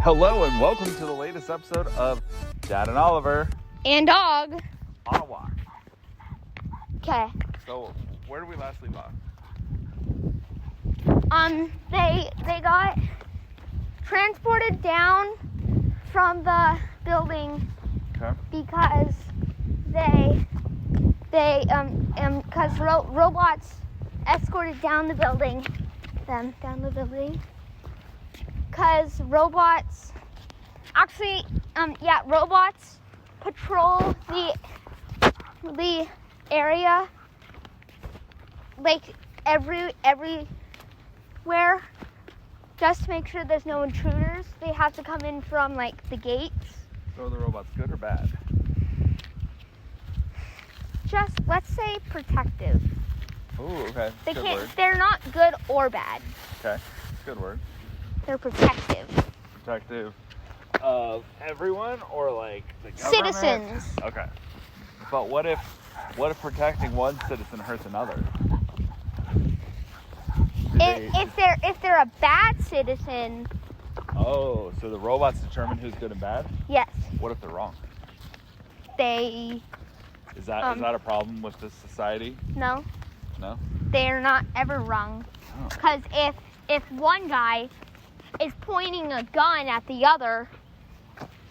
Hello and welcome to the latest episode of Dad and Oliver And dog. on a walk. Okay. So, where did we last leave off? They got transported down from the building Okay. because because robots escorted down the building, because robots patrol the area like everywhere just to make sure there's no intruders. They have to come in from like the gates. So, are the robots good or bad? Just let's say protective. Ooh, okay. They Good can't. word. They're not good or bad. Okay. Good word. They're protective. Protective of everyone or like the government? Citizens. Okay. But what if protecting one citizen hurts another? If they're a bad citizen, Oh, so the robots determine who's good and bad? yes, What if they're wrong? they Is that a problem with this society? no, No? they're not ever wrong. Oh. Because if one guy is pointing a gun at the other,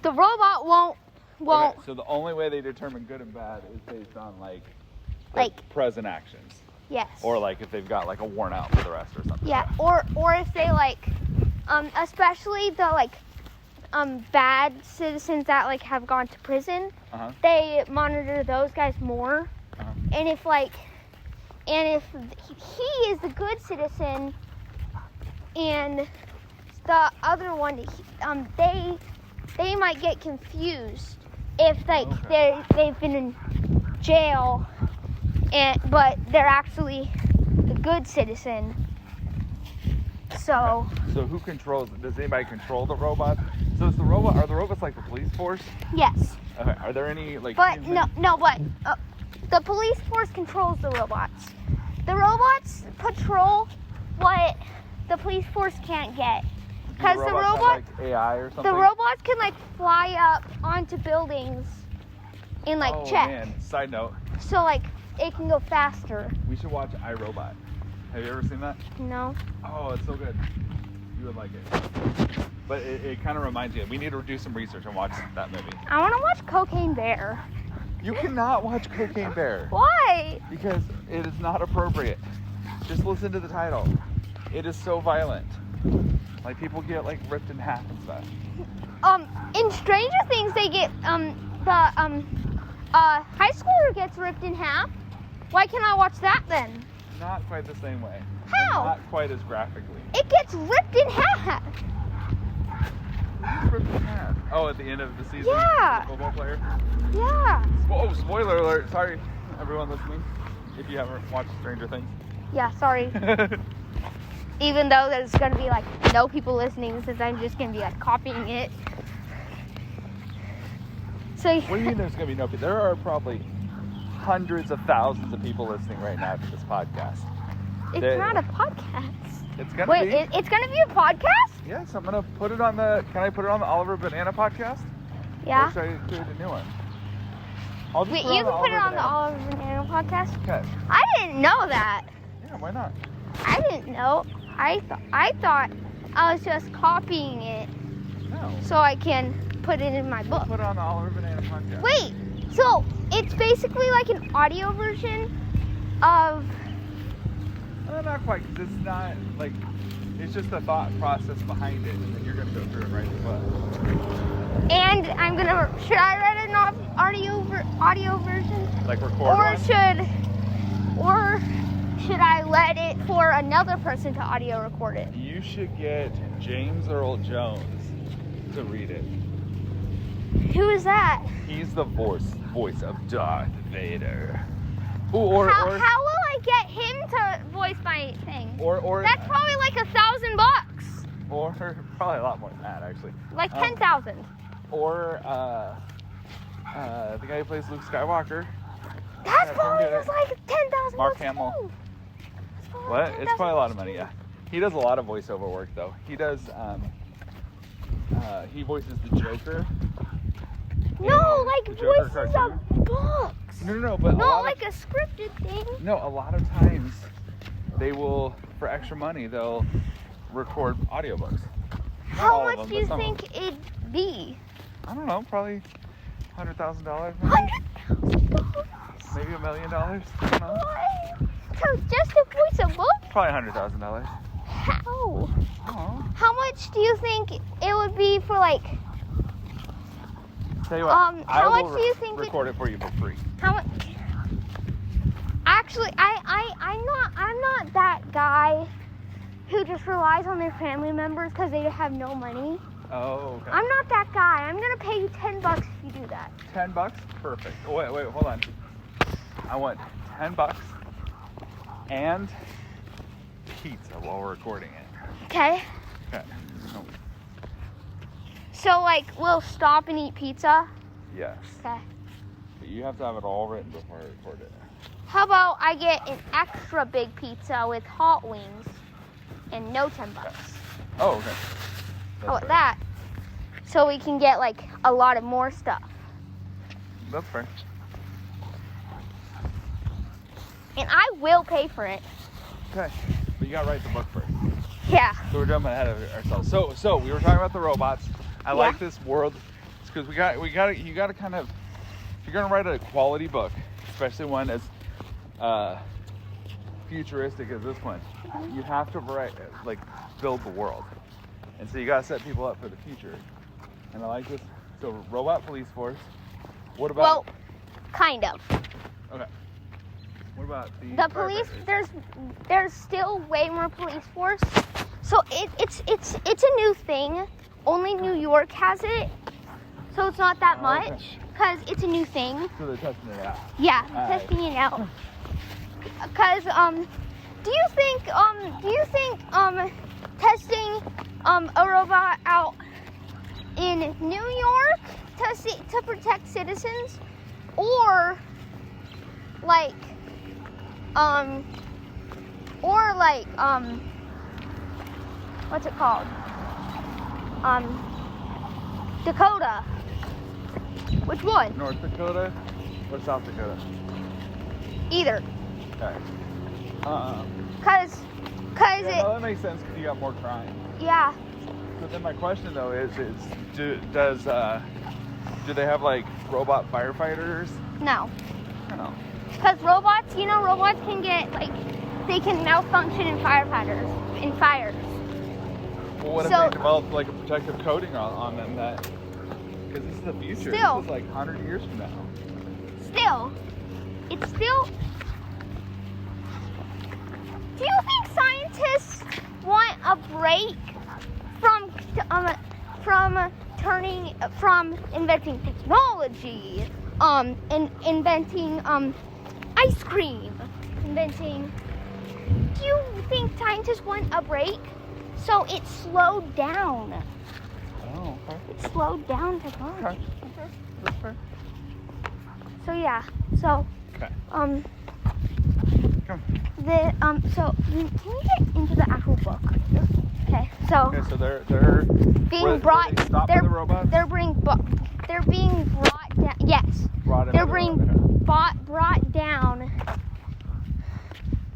the robot won't. Okay, so the only way they determine good and bad is based on like present actions. Yes. Or like if they've got like a warrant out for the rest or something. Yeah, or if they especially the bad citizens that have gone to prison, Uh-huh. they monitor those guys more. Uh-huh. And if he is the good citizen and the other one, they might get confused if they've been in jail but they're actually the good citizen. So Okay. So who controls it? Does anybody control the robots? So are the robots like the police force? yes, Okay. Are there any but the police force controls the robots. The robots patrol what the police force can't get. Because the robots have, like AI or something? the robots can fly up onto buildings and check. Man. Side note, So it can go faster. we should watch iRobot. Have you ever seen that? No. Oh, it's so good. You would like it. But it kind of reminds you. We need to do some research and watch that movie. I want to watch Cocaine Bear. You cannot watch Cocaine Bear Why? because it is not appropriate. Just listen to the title. It is so violent. Like people get ripped in half and stuff. In Stranger Things, they get high schooler gets ripped in half. Why can't I watch that then? Not quite the same way. How? Not quite as graphically. It gets ripped in half. Who's ripped in half? Oh, at the end of the season? Yeah. The football player? Yeah. Oh, spoiler alert. Sorry, everyone listening. If you haven't watched Stranger Things. Yeah. Sorry. Even though there's gonna be no people listening, since I'm just gonna be copying it. So. What do you mean there's going to be no people? There are probably hundreds of thousands of people listening right now to this podcast. It's not a podcast. It's going to Wait, be. it's gonna be a podcast? Yes, I'm going to put it on the. Can I put it on the Oliver Banana podcast? Yeah. Or should I create a new one? I'll just Wait, put you can put it on the Oliver Oliver Banana podcast? Banana. Okay. I didn't know that. Yeah, why not? I didn't know. I thought I was just copying it No. so I can put it in my book. Put it on the Oliver Banana podcast. Wait, so it's basically an audio version of. Not quite, because it's not it's just the thought process behind it, and then you're going to go through and write the book. And should I write an audio version? Record Or one? should I let it for another person to audio record it? You should get James Earl Jones to read it. Who is that? He's the voice of Darth Vader. How will I get him to voice my thing? Or That's probably $1,000. or probably a lot more than that actually. 10,000. Or the guy who plays Luke Skywalker. That's probably just 10,000. Mark Hamill. What? It's probably a lot of money, yeah. He does a lot of voiceover work though. He does he voices the Joker. No, in like the Joker voices cartoon. of books. No, but Not like a scripted thing. no, a lot of times they will, for extra money, they'll record audiobooks. Not all How of much them, do you but some of think it'd be? I don't know, probably $100,000, maybe $1 million. I don't know. What? So just to voice a book? Probably $100,000. How? Oh, How much do you think it would be for like? tell you what, How I much will do you think record it for you for free. How much? Actually, I'm not that guy who just relies on their family members because they have no money. Oh, okay. I'm not that guy. I'm gonna pay you $10 if you do that. $10? Perfect. Oh, wait, hold on. I want $10 and pizza while we're recording it. Okay. Okay. Oh, So like we'll stop and eat pizza. yes. Okay. But you have to have it all written before I record it. How about I get an extra big pizza with hot wings and no $10? Oh, okay. How about that? So we can get like a lot of more stuff. That's fair. And I will pay for it. Okay. But you gotta write the book first. Yeah. So we're jumping ahead of ourselves. So we were talking about the robots. I Yeah. like this world because you gotta kind of, if you're gonna write a quality book, especially one as futuristic as this one, you have to build the world, and so you gotta set people up for the future. And I like this. So robot police force. What about? Well, kind of. Okay. What about The police, there's still way more police force. So it's a new thing. Only New York has it. So it's not that Oh, okay. much because it's a new thing. So they're testing it out. Yeah, Alright. testing it out. Cause do you think testing a robot out in New York to protect citizens, or like what's it called? Dakota. Which one? North Dakota or South Dakota? Either. Okay. Cause Yeah, no, that makes sense because you got more crime. yeah. But then my question though is do they have like robot firefighters? No. I don't know. Because robots can get, like, they can malfunction in firefighters, in fires. Well, what if So- they develop like a protective coating on them that? Because this is the future. Still. This is like 100 years from now. It's still. Do you think scientists want a break from inventing technology, inventing ice cream, do you think scientists want a break? So it slowed down. Oh, okay. It slowed down technology. Okay. That's fair. So yeah. So Okay. Can Come. we get into the actual book? Okay. So Okay, so they're being were brought. they stopping They're the robots? they're being brought down. Yes. Brought into They're the being robot. brought down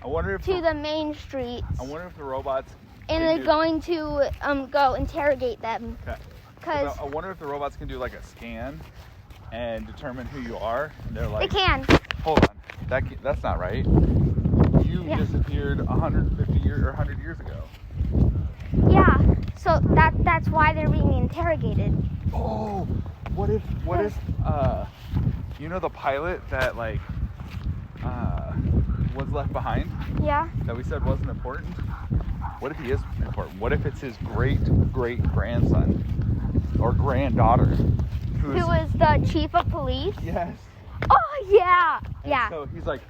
I wonder if to the main streets, I wonder if the robots. and can they're do- going to go interrogate them. Okay. Cause I wonder if the robots can do like a scan and determine who you are. And they're they like, can. hold on, that's not right. You Yeah. disappeared 150 years or 100 years ago. Yeah. So that's why they're being interrogated. Oh, what if you know the pilot that like was left behind Yeah. that we said wasn't important? What if he is important? What if it's his great grandson or granddaughter Who was the chief of police? yes. Oh yeah. And Yeah. so he's like,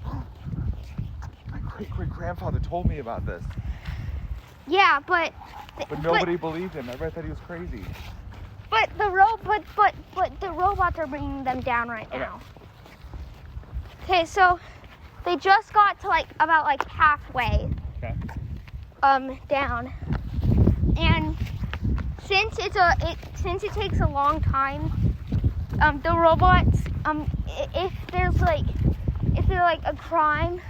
my great grandfather told me about this, Yeah, but nobody believed him. Everybody thought he was crazy. But the robots are bringing them down right Okay. now. Okay, so they just got to about halfway Okay. down, and since it takes a long time, the robots, if there's like a crime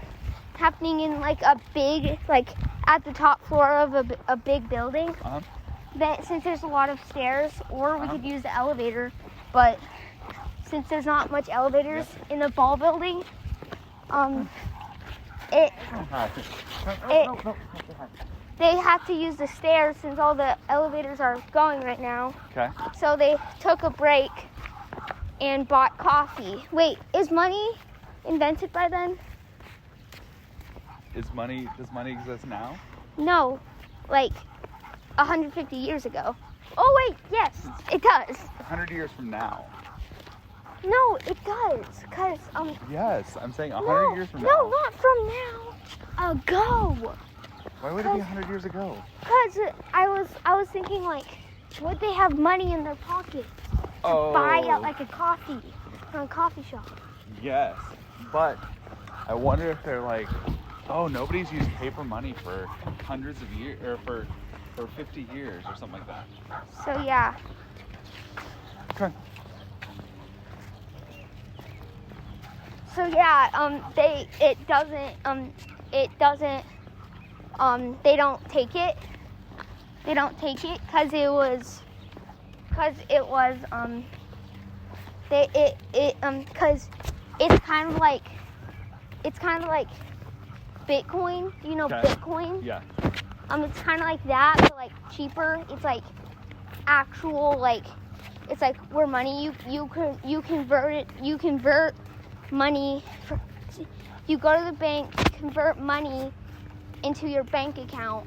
happening in like a big, like at the top floor of a big building, that since there's a lot of stairs, or we could use the elevator, but since there's not much elevators in the ball building, they have to use the stairs since all the elevators are going right now. Okay. So they took a break and bought coffee. Wait, is money invented by then? Does money exist now? No, like 150 years ago. Oh wait, yes, it does. 100 years from now. No, it does, cause Yes, I'm saying 100 years from now. No, not from now. Ago. Why would it be 100 years ago? Cause I was thinking like, would they have money in their pockets to buy like a coffee from a coffee shop? Yes, but I wonder if they're like, oh, nobody's used paper money for hundreds of years, or for 50 years or something like that. So yeah. Okay. So yeah, they don't take it. They don't take it because it was because it's kind of like Bitcoin. You know Bitcoin? Yeah. It's kind of like that, but like cheaper. It's like actual it's like where money you convert money. You go to the bank, convert money into your bank account.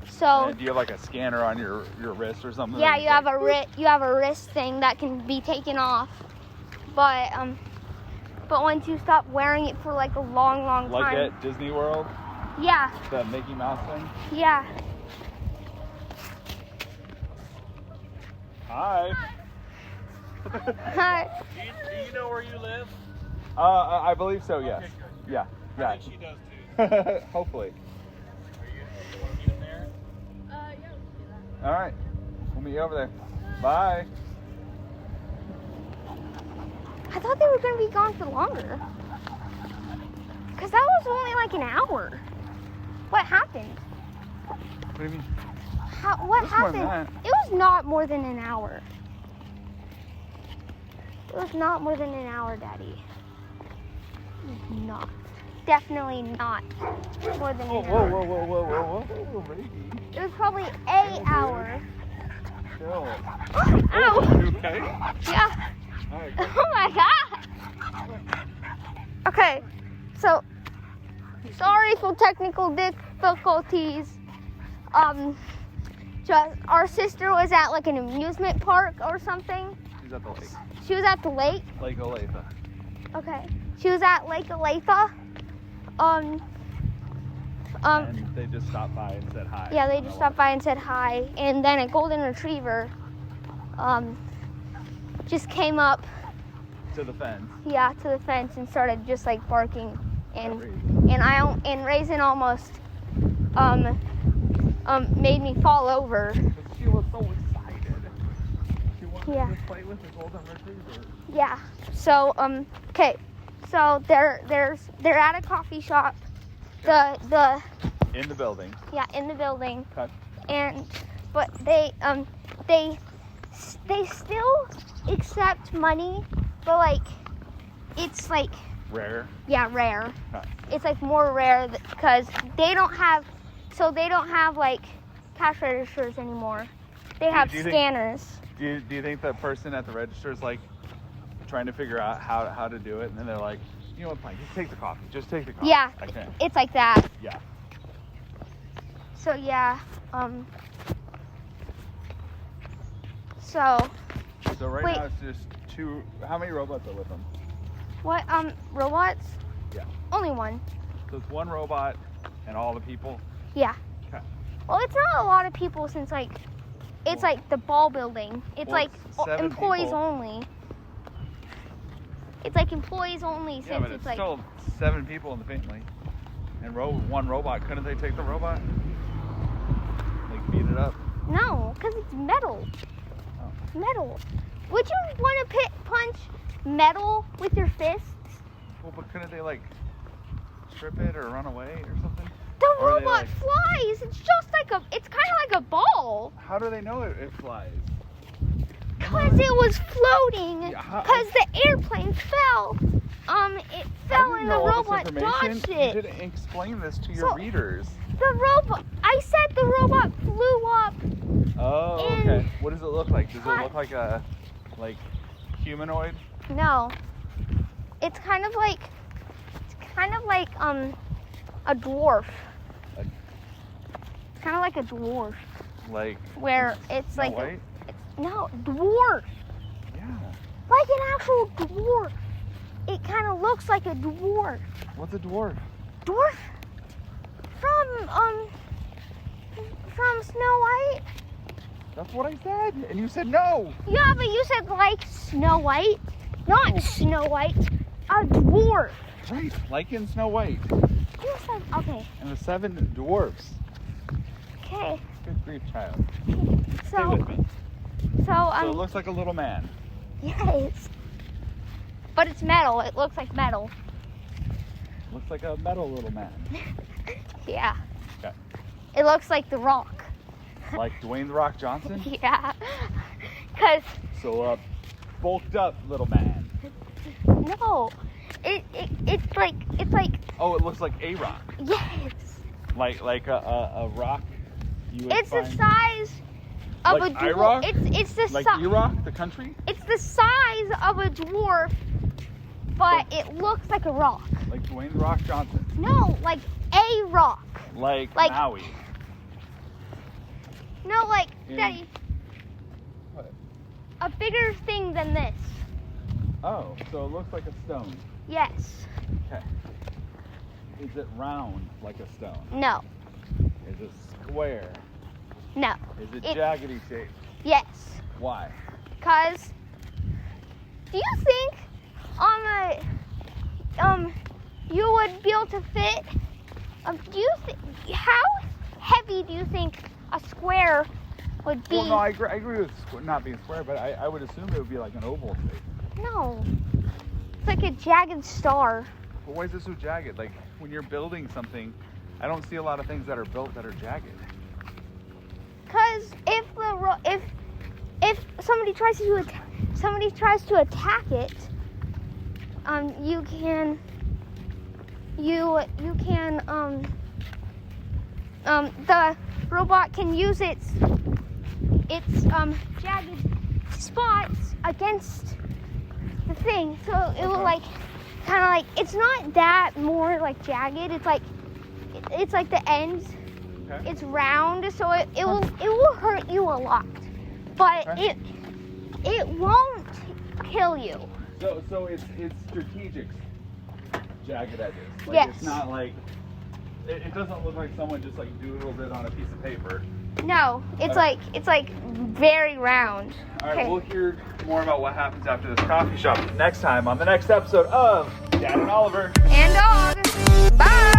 So And do you have like a scanner on your wrist or something? yeah, you have a wrist thing that can be taken off, but once you stop wearing it for like a long time. Like at Disney World, Yeah, the Mickey Mouse thing. yeah. Hi. Hi. Do you know where you live? I believe so. Yes. Okay, good. Yeah. I Yeah. think she does too. Hopefully. Are you want to meet him there? Yeah, we can do that. All right. We'll meet you over there. Bye. I thought they were going to be gone for longer. Because that was only like an hour. What happened? What do you mean? What It was more than happened? It was not more than an hour. It was not more than an hour, Daddy. It was not. Definitely not more than an hour. Whoa, baby. It was probably an hour. Chill. Ow! You okay? Yeah. All right. Oh my god. Okay, so sorry for technical difficulties. Just our sister was at like an amusement park or something. She's at the lake. She was at the lake. Lake Olathe. Okay. She was at Lake Olathe. And they just stopped by and said hi. Yeah, they just stopped by and said hi, and then a golden retriever, just came up, To the fence. yeah, to the fence and started just like barking, and Raisin. and Raisin almost, made me fall over. But she was so excited. She wanted Yeah. to just play with the golden retriever. Yeah. So okay. So they're at a coffee shop. The In the building. yeah, in the building. Okay. But they still accept money, but like it's like Rare. yeah, rare. Okay. It's like more rare because they don't have like cash registers anymore. They have do you think- scanners. Do you think the person at the register is like trying to figure out how to do it, and then they're like, you know what, fine, just take the coffee. Just take the coffee. Yeah, Okay. it's like that. Yeah. So yeah, so So right Wait. now it's just two. How many robots are with them? what robots? Yeah. Only one. So it's one robot and all the people. Yeah. Okay. Well, it's not a lot of people since like it's like the ball building. It's Well, like it's 7 employees people. only. It's like employees only Yeah, since but it's it's like still 7 people in the family. And one robot. Couldn't they take the robot? Like beat it up? No, because it's metal. Oh. Metal. Would you want to punch metal with your fists? Well, but couldn't they like strip it or run away or something? The Or are they, robot like- flies. It's just like it's kind of like a ball. How do they know it flies? Because it was floating. Yeah, how- Because the airplane fell. It fell I didn't and the know all this robot information. dodged You it. didn't explain this to your So- readers. The robot. I said the robot flew up. Oh, in- okay. What does it look like? Does it What? look like a humanoid? No. It's kind of like a dwarf. A- It's kind of like a dwarf Like where it's Snow like White? no dwarf, Yeah. like an actual dwarf. It kind of looks like a dwarf. What's a dwarf? Dwarf from Snow White. That's what I said, and you said no. Yeah, but you said like Snow White, not Snow White. A dwarf. Right, like in Snow White. You said okay. And the 7 dwarfs. Okay. Good grief, child. Stay So with me. so So it looks like a little man. yes. But it's metal. It looks like metal. Looks like a metal little man. Yeah. Okay. It looks like The Rock. Like Dwayne The Rock Johnson. Yeah. Cause So a bulked up little man. no, it's like Oh, it looks like a rock. yes. Like a rock you would It's the find. size of Like a dwarf. IROC? It's the Like size. E-Rock, the country? It's the size of a dwarf, but it looks like a rock. Like Dwayne The Rock Johnson. No, like a rock. Like Like- Maui. No, like In- Daddy, What? a bigger thing than this. Oh, so it looks like a stone. Yes. Okay. Is it round like a stone? No. Is it square? No. Is it It- jaggedy shaped? Yes. Why? Cause do you think you would be able to fit? Do you how heavy do you think a square would be? Well, no, I agree with not being square, but I would assume it would be like an oval shape. No. It's like a jagged star. But why is it so jagged? Like when you're building something, I don't see a lot of things that are built that are jagged. Cause if somebody tries to attack it, the robot can use its jagged spots against the thing, so it will like kind of like it's not that more like jagged. It's like the ends. Okay. It's round, so it will hurt you a lot, but Okay. it won't kill you. So it's strategic jagged edges. Like Yes. It's not like it doesn't look like someone just like doodled it on a piece of paper. No, it's Okay. like very round. All right, Okay. we'll hear more about what happens after this coffee shop next time on the next episode of Dad and Oliver. And dog. Bye.